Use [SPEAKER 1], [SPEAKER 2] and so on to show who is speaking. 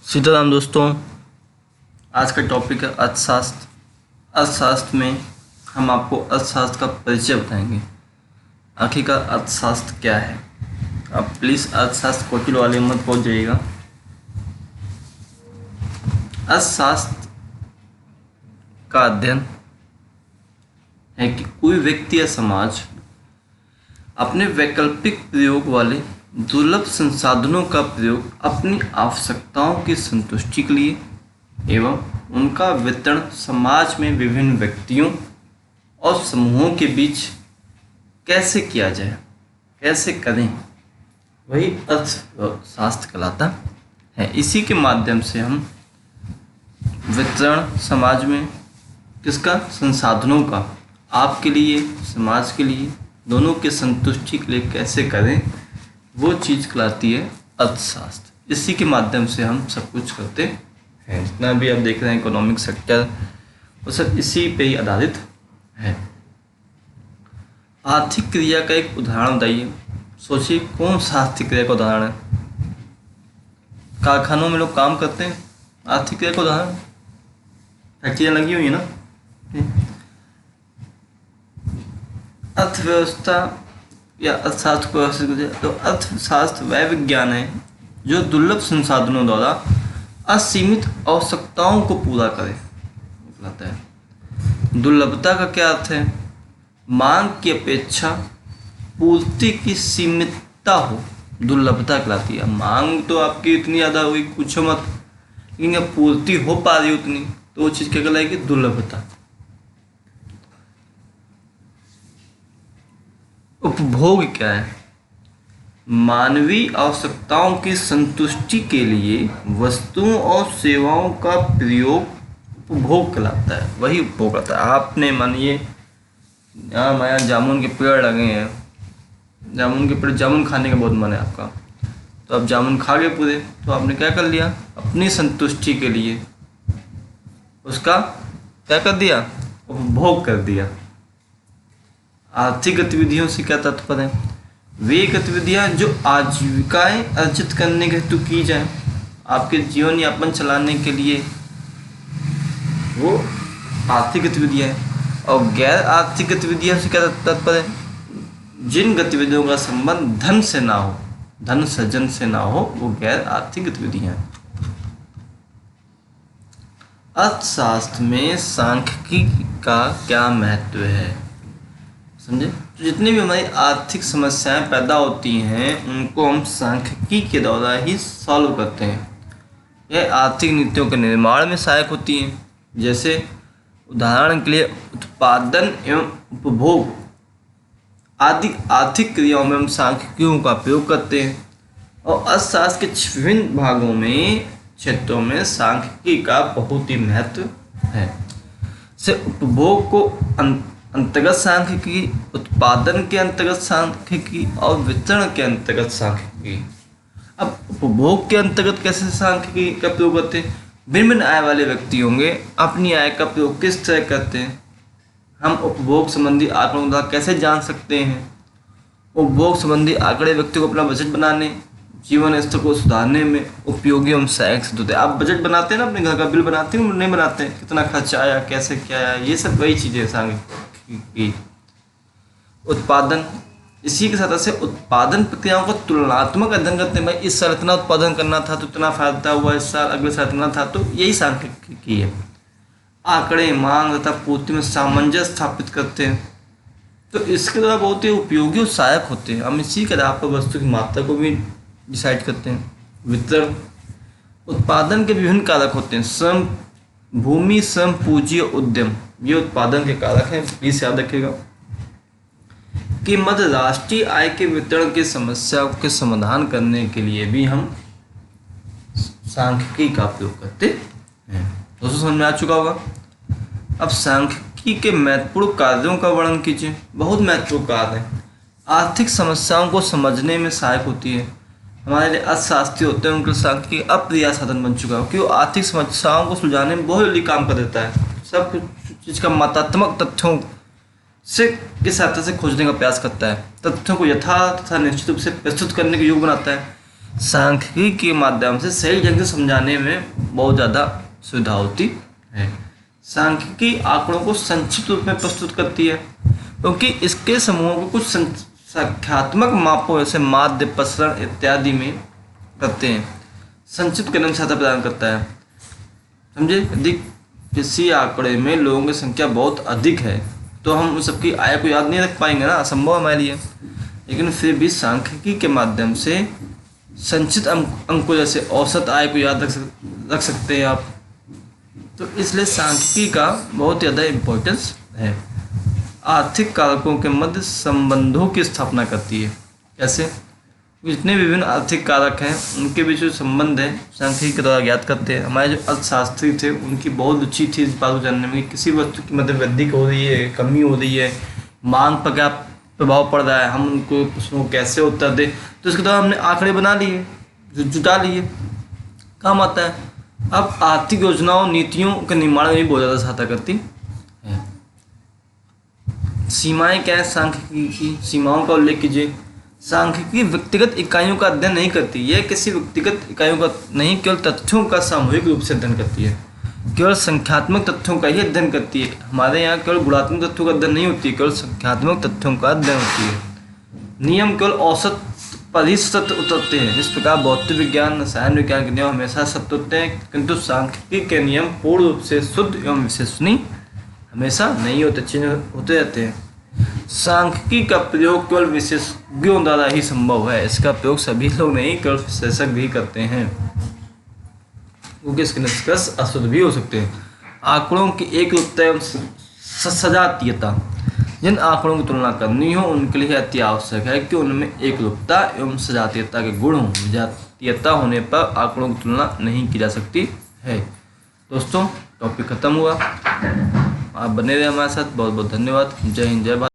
[SPEAKER 1] सीताराम दोस्तों, आज का टॉपिक है अर्थशास्त्र। अर्थशास्त्र में हम आपको अर्थशास्त्र का परिचय बताएंगे। आखिरकार अर्थशास्त्र क्या है। आप प्लीज़ अर्थशास्त्र कोटिल वाले मत पहुंच जाइएगा। अर्थशास्त्र का अध्ययन है कि कोई व्यक्ति या समाज अपने वैकल्पिक प्रयोग वाले दुर्लभ संसाधनों का प्रयोग अपनी आवश्यकताओं की संतुष्टि के लिए एवं उनका वितरण समाज में विभिन्न व्यक्तियों और समूहों के बीच कैसे किया जाए, कैसे करें, वही अर्थशास्त्र कहलाता है। इसी के माध्यम से हम वितरण समाज में किसका, संसाधनों का, आपके लिए समाज के लिए दोनों के संतुष्टि के लिए कैसे करें, वो चीज़ कहलाती है अर्थशास्त्र। इसी के माध्यम से हम सब कुछ करते हैं। जितना भी आप देख रहे हैं इकोनॉमिक सेक्टर, वो सब इसी पे ही आधारित है। आर्थिक क्रिया का एक उदाहरण बताइए। सोचिए कौन सा आर्थिक क्रिया का उदाहरण है। कारखानों में लोग काम करते हैं, आर्थिक क्रिया का उदाहरण। फैक्ट्रियाँ लगी हुई है ना। अर्थव्यवस्था या अर्थशास्त्र को तो अर्थशास्त्र वह विज्ञान है जो दुर्लभ संसाधनों द्वारा असीमित आवश्यकताओं को पूरा करे कहलाता है। दुर्लभता का क्या अर्थ है? मांग की अपेक्षा पूर्ति की सीमितता हो, दुर्लभता कहलाती है। मांग तो आपकी इतनी ज़्यादा हुई पूछो मत, लेकिन पूर्ति हो पा रही उतनी, तो वो चीज़ क्या कहलाएगी? दुर्लभता। उपभोग क्या है? मानवीय आवश्यकताओं की संतुष्टि के लिए वस्तुओं और सेवाओं का प्रयोग उपभोग कहलाता है। वही उपभोग कहलाता है। आपने मानिए यहाँ हमारे जामुन के पेड़ लगे हैं, जामुन के पेड़, जामुन खाने का बहुत मन है आपका, तो आप जामुन खा गए पूरे, तो आपने क्या कर लिया? अपनी संतुष्टि के लिए उसका क्या कर दिया? उपभोग कर दिया। आर्थिक गतिविधियों से क्या तात्पर्य है? वे गतिविधियां जो आजीविकाएं अर्जित करने के हेतु की जाए, आपके जीवन यापन चलाने के लिए, वो आर्थिक गतिविधियां हैं। और गैर आर्थिक गतिविधियों से क्या तात्पर्य है? जिन गतिविधियों का संबंध धन से ना हो, धन सृजन से ना हो, वो गैर आर्थिक गतिविधियां हैं। अर्थशास्त्र में सांख्यिकी का क्या महत्व है, समझे? तो जितनी भी हमारी आर्थिक समस्याएं पैदा होती हैं, उनको हम सांख्यिकी के द्वारा ही सॉल्व करते हैं। यह आर्थिक नीतियों के निर्माण में सहायक होती हैं। जैसे उदाहरण के लिए उत्पादन एवं उपभोग आदि आर्थिक क्रियाओं में हम सांख्यिकियों का प्रयोग करते हैं। और अर्थशास्त्र के विभिन्न भागों में, क्षेत्रों में सांख्यिकी का बहुत ही महत्व है। से उपभोग को अंतर्गत सांख्यिकी, उत्पादन के अंतर्गत सांख्यिकी और वितरण के अंतर्गत सांख्यिकी। अब उपभोग के अंतर्गत कैसे सांख्यिकी का प्रयोग करते हैं? भिन्न भिन्न आय वाले व्यक्ति होंगे, अपनी आय का प्रयोग किस तरह करते हैं? हम उपभोग संबंधी आंकड़ों द्वारा कैसे जान सकते हैं? उपभोग संबंधी आंकड़े व्यक्ति को अपना बजट बनाने, जीवन स्तर को सुधारने में उपयोगी एवं सहायक सिद्ध होते हैं। आप बजट बनाते हैं ना, अपने घर का बिल बनाते हैं, नहीं बनाते हैं? कितना खर्चा आया, कैसे क्या आया, ये सब वही चीज़ें सांख्यिकी। उत्पादन, इसी के साथ से उत्पादन प्रक्रियाओं का तुलनात्मक अध्ययन करते हैं। भाई इस साल इतना उत्पादन करना था तो इतना फायदा हुआ, इस साल अगले साल इतना था, तो यही सांख्यिकी है। आंकड़े मांग तथा पूर्ति में सामंजस्य स्थापित करते हैं, तो इसके द्वारा बहुत ही उपयोगी और सहायक होते हैं। हम इसी के आधार पर वस्तु की मात्रा को भी डिसाइड करते हैं। वितरण, उत्पादन के विभिन्न कारक होते हैं। श्रम, भूमि, श्रम, पूंजी और उद्यम, ये उत्पादन के कारक हैं। प्लीज याद रखिएगा कि मध्य राष्ट्रीय आय के वितरण की समस्या के समाधान करने के लिए भी हम सांख्यिकी का प्रयोग करते हैं। दोस्तों समझ में आ चुका होगा। अब सांख्यिकी के महत्वपूर्ण कार्यों का वर्णन कीजिए। बहुत महत्वपूर्ण कार्य है, आर्थिक समस्याओं को समझने में सहायक होती है। हमारे लिए अर्थशास्त्री होते हैं, उनके सांख्यिकी अप्रिय साधन बन चुका है, क्योंकि वो आर्थिक समस्याओं को सुलझाने में बहुत जल्दी काम कर देता है। सब चीज़ का मात्रात्मक तथ्यों से किस सहायता से खोजने का प्रयास करता है, तथ्यों को यथार्थ तथा निश्चित रूप से प्रस्तुत करने के योग्य बनाता है। सांख्यिकी के माध्यम से सही ढंग से समझाने में बहुत ज़्यादा सुविधा होती है। सांख्यिकी आंकड़ों को संक्षिप्त रूप में प्रस्तुत करती है, क्योंकि इसके समूहों को कुछ संख्यात्मक मापों जैसे माध्य, प्रसरण इत्यादि में करते हैं। संक्षिप्त करने में सहायता प्रदान करता है। समझे, यदि किसी आंकड़े में लोगों की संख्या बहुत अधिक है तो हम उन सबकी आय को याद नहीं रख पाएंगे ना, असंभव है हमारे लिए। लेकिन फिर भी सांख्यिकी के माध्यम से संचित अंकों जैसे औसत आय को याद रख सकते हैं आप। तो इसलिए सांख्यिकी का बहुत ज़्यादा इम्पोर्टेंस है। आर्थिक कारकों के मध्य संबंधों की स्थापना करती है। कैसे? जितने विभिन्न आर्थिक कारक हैं उनके बीच जो संबंध है सांख्यिकी के द्वारा ज्ञात करते हैं। हमारे जो अर्थशास्त्री थे उनकी बहुत रुचि थी इस बात को जानने में कि किसी वस्तु की मतलब वृद्धि हो रही है, कमी हो रही है, मांग पर क्या प्रभाव पड़ रहा है, हम उनको प्रश्नों को कैसे उत्तर दें। तो इसके द्वारा हमने आंकड़े बना लिए, जुटा लिए, काम आता है। अब आर्थिक योजनाओं, नीतियों के निर्माण में भी बहुत ज़्यादा सहायता करती है। सीमाएं क्या है सांख्यिकी की? सीमाओं का उल्लेख कीजिए। सांख्यिकी व्यक्तिगत इकाइयों का अध्ययन नहीं करती। यह किसी व्यक्तिगत इकाइयों का नहीं, केवल तथ्यों का सामूहिक रूप से अध्ययन करती है। केवल संख्यात्मक तथ्यों का ही अध्ययन करती है। हमारे यहाँ केवल गुणात्मक तथ्यों का अध्ययन नहीं होती है, केवल संख्यात्मक तथ्यों का अध्ययन होती है। नियम केवल औसत पर ही सत्य उतरते हैं। इस प्रकार भौतिक विज्ञान, रसायन विज्ञान के नियम हमेशा सत्य होते हैं, किंतु सांख्यिकी के नियम पूर्ण रूप से शुद्ध एवं विश्वसनीय हमेशा नहीं होते, चेंज होते रहते हैं। सांख्यिकी का प्रयोग केवल विशेषज्ञों द्वारा ही संभव है। इसका प्रयोग सभी लोग नहीं, केवल विशेषज्ञ ही करते हैं, क्योंकि इसके निष्कर्ष अशुद्ध भी हो सकते हैं। आंकड़ों की एक रूपता एवं सजातीयता। जिन आंकड़ों की तुलना करनी हो उनके लिए अति आवश्यक है कि उनमें एक रूपता एवं सजातीयता के गुण हों। विजातीयता होने पर आंकड़ों की तुलना नहीं की जा सकती है। दोस्तों, टॉपिक खत्म हुआ। आप बने रहे हमारे साथ। बहुत बहुत धन्यवाद। जय हिंद, जय भारत।